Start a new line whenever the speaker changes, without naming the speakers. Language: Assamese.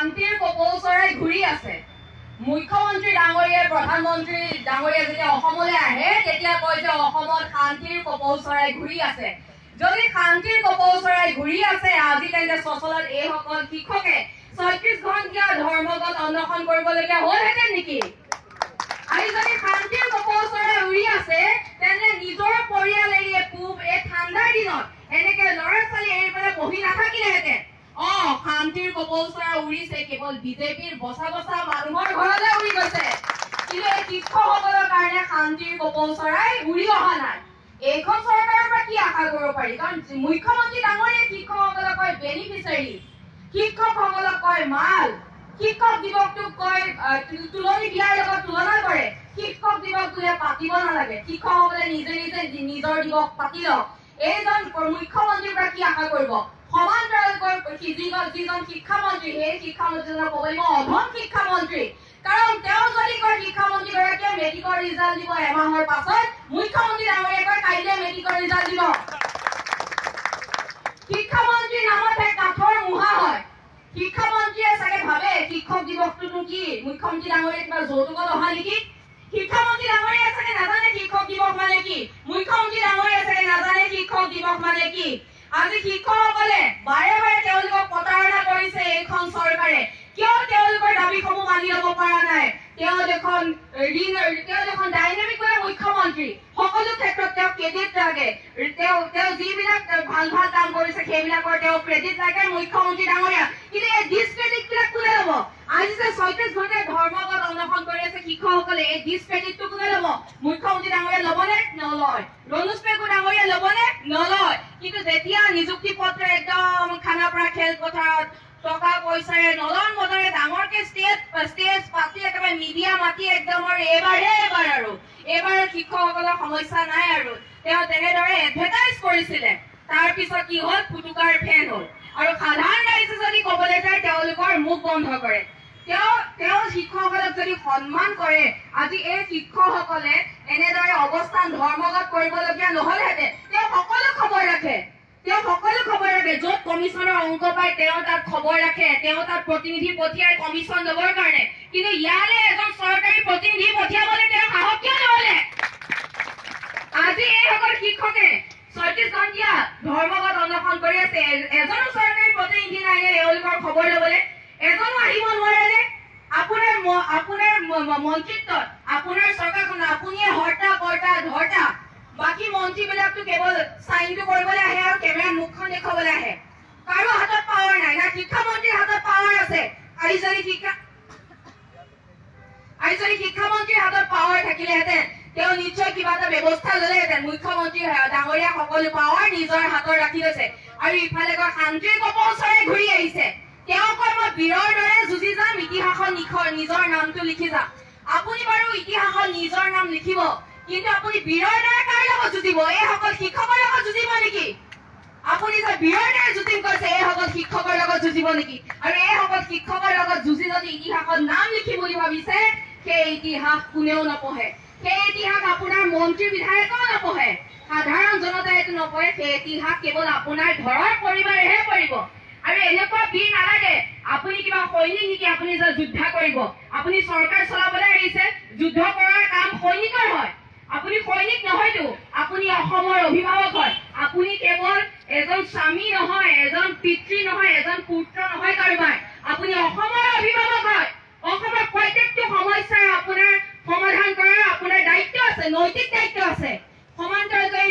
শান্তিৰ কপৌ চৰাই ঘূৰি আছে। মুখ্যমন্ত্ৰী ডাঙৰীয়া প্ৰধানমন্ত্ৰী ডাঙৰীয়া যেতিয়া অসমলৈ আহে তেতিয়া কয় যে অসমত শান্তিৰ কপৌ চৰাই ঘূৰি আছে। যদি শান্তিৰ কপৌ চৰাই ঘূৰি আছে আজি তেন্তে সচলত এইসকল শিক্ষকে ৩৬ ঘণ্টীয়া ধৰ্মঘট অনশন কৰিবলগীয়া হ'লহেঁতেন নেকি? আজি যদি শান্তিৰ কপৌ চৰাই উৰি আছে তেন্তে নিজৰ পৰিয়াল এৰি এই ঠাণ্ডাৰ দিনত এনেকে ল'ৰা ছোৱালী এৰি পেলাই বহি নাথাকিলেহেঁতেন। শান্তিৰ কপৌ চৰাই উৰিছে, কেৱল বিজেপিৰ বচা বচা মানুহৰ ঘৰলৈ উৰি গৈছে, কিন্তু এই শিক্ষকসকলৰ কাৰণে শান্তিৰ কপৌ চৰাই উৰি অহা নাই। এইখন চৰকাৰৰ পৰা কি আশা কৰিব পাৰি? কাৰণ মুখ্যমন্ত্ৰী ডাঙৰীয়াই শিক্ষকসকলক কয় বেনিফিচিয়াৰী, শিক্ষকসকলক কয় মাল, শিক্ষক দিৱসটোক কয় তুলনি বিয়াৰ লগত তুলনা কৰে। শিক্ষক দিৱস বোলে পাতিব নালাগে, শিক্ষকসকলে নিজে নিজে নিজৰ দিৱস পাতি লওক। এইজন মুখ্যমন্ত্ৰীৰ পৰা কি আশা কৰিব? সমান্তৰালকৈ যিজন শিক্ষামন্ত্ৰী সেই শিক্ষামন্ত্ৰীজনক ক'ব লাগিব অধম শিক্ষামন্ত্ৰী। কাৰণ তেওঁ যদি কয় শিক্ষামন্ত্ৰীগৰাকীয়ে মেট্ৰিকৰ ৰিজাল্ট দিব এমাহৰ পাছত, মুখ্যমন্ত্ৰী ডাঙৰীয়াই কয় কাইলৈ মেট্ৰিকৰ ৰিজাল্ট দিব। শিক্ষামন্ত্ৰীৰ নামতহে কাঠৰ মুহা হয়। শিক্ষামন্ত্ৰীয়ে চাগে ভাবে শিক্ষক দিৱসটোতো কি মুখ্যমন্ত্ৰী ডাঙৰীয়াই কিবা যৌতুকত অহা নেকি? শিক্ষামন্ত্ৰী ডাঙৰীয়াই চাগে নাজানে শিক্ষক দিৱস মানে কি, মুখ্যমন্ত্ৰী ডাঙৰীয়াই চাগে নাজানে শিক্ষক দিৱস মানে কি। আজি শিক্ষকসকলে বাৰে বাৰে তেওঁলোকক প্ৰতাৰণা কৰিছে এইখন চৰকাৰে। কিয় তেওঁলোকৰ দাবীসমূহ মানি ল'ব পৰা নাই? তেওঁ দেখোন ডাইনামিক মুখ্যমন্ত্ৰী, সকলো ক্ষেত্ৰত তেওঁ ক্ৰেডিট লাগে। তেওঁ যিবিলাক ভাল ভাল কাম কৰিছে সেইবিলাকৰ তেওঁ ক্ৰেডিট লাগে মুখ্যমন্ত্ৰী ডাঙৰীয়া। কিন্তু এই ডিছক্ৰেডিট বিলাক কোনে ল'ব? আজি যে ৩৬ ঘণ্টাই ধৰ্মঘট অনশন কৰি আছে শিক্ষকসকলে, এই ডিছক্ৰেডিটটো কোনে ল'ব? মুখ্যমন্ত্ৰী ডাঙৰীয়া ল'বনে? নলয়। ৰনোজ পেগু ডাঙৰীয়া ল'বনে? নলয়। কিন্তু যেতিয়া নিযুক্তি পত্ৰ একদম খানাপাৰা খেলপথাৰত টকা পইচাৰে নলন মদৰে ডাঙৰকে ষ্টেজ পাতি একেবাৰে মিডিয়া মাতি একদম আৰু এইবাৰ শিক্ষকসকলৰ সমস্যা নাই আৰু তেওঁ তেনেদৰে এডভাৰটাইজ কৰিছিলে। তাৰপিছত কি হ'ল? ফুটুকাৰ ফেন হ'ল। আৰু সাধাৰণ ৰাইজে যদি ক'বলৈ যায় তেওঁলোকৰ মুখ বন্ধ কৰে। তেওঁ শিক্ষকসকলক যদি সন্মান কৰে আজি এই শিক্ষকসকলে এনেদৰে অৱস্থান ধৰ্মঘট কৰিবলগীয়া নহ'লহেঁতেন। তেওঁ সকলো খবৰ ৰাখে, য'ত কমিশ্যনৰ অংক পায় তেওঁ তাত খবৰ ৰাখে, তেওঁ তাত প্ৰতিনিধি পঠিয়াই কমিশ্যন ল'বৰ কাৰণে। কিন্তু ইয়ালে এজন চৰকাৰী প্ৰতিনিধি পঠিয়াবলৈ তেওঁ সাহস কিয় নহ'লে? আজি এইসকল শিক্ষকে ৩৬ ঘণ্টীয়া ধৰ্মঘট অনশন কৰি আছে, এজনো চৰকাৰী প্ৰতিনিধি নাই এওঁলোকৰ খবৰ ল'বলৈ? এজনো আহিব নোৱাৰেনে? আপোনাৰ মন্ত্ৰিত্বত আপোনাৰ চৰকাৰখন আপুনিয়ে হৰ্তা কৰ্তা ধৰ্তা, বাকী মন্ত্ৰীবিলাকতো কেৱল চাইনটো কৰিবলৈ আহে আৰু কেমেৰাত মুখখন দেখুৱাবলৈ আহে। কাৰো হাতত পাৱাৰ নাই, না শিক্ষামন্ত্ৰীৰ হাতত পাৱাৰ আছে। আজি যদি শিক্ষামন্ত্ৰীৰ হাতত পাৱাৰ থাকিলেহেঁতেন তেওঁ নিশ্চয় কিবা এটা ব্যৱস্থা ল'লেহেঁতেন। মুখ্যমন্ত্ৰী ডাঙৰীয়া সকলো পাৱাৰ নিজৰ হাতত ৰাখি লৈছে। আৰু ইফালে কয় শান্তিৰ কপৌ চৰাই ঘূৰি আহিছে। তেওঁ কয় মই বীৰৰ দৰে যুঁজি যাম, ইতিহাসত নিজৰ নামটো লিখি যাম। আপুনি বাৰু ইতিহাসত নিজৰ নাম লিখিব, কিন্তু আপুনি বীৰৰ দৰে কাৰ লগত যুঁজিব? এইসকল শিক্ষকৰ লগত যুঁজিব নেকি? আপুনি যে বীৰৰ দৰে যুঁজিম কৈছে এইসকল শিক্ষকৰ লগত যুঁজিব নেকি? আৰু এইসকল শিক্ষকৰ লগত যুঁজি যদি ইতিহাসত নাম লিখিম বুলি ভাবিছে সেই ইতিহাস কোনেও নপঢ়ে। সেই ইতিহাস আপোনাৰ মন্ত্ৰী বিধায়কেও নপঢ়ে, সাধাৰণ জনতাই এইটো নপঢ়ে। সেই ইতিহাস কেৱল আপোনাৰ ঘৰৰ পৰিবাৰেহে পঢ়িব। আৰু এনেকুৱা বীৰ নালাগে আপুনি কিবা সৈনিক নেকি আপুনি যে যুদ্ধ কৰিব? আপুনি চৰকাৰ চলাবলৈ আহিছে, যুদ্ধ কৰাৰ কাম সৈনিকৰ হয়। আপুনি সৈনিক নহয়তো, আপুনি অসমৰ অভিভাৱক হয়। আপুনি কেৱল এজন স্বামী নহয়, এজন পিতৃ নহয়, এজন পুত্ৰ নহয় কাৰোবাৰ। আপুনি অসমৰ অভিভাৱক হয়। অসমৰ প্ৰত্যেকটো সমস্যাৰ আপোনাৰ সমাধান কৰাৰ আপোনাৰ দায়িত্ব আছে, নৈতিক দায়িত্ব আছে। সমান্তৰালকৈ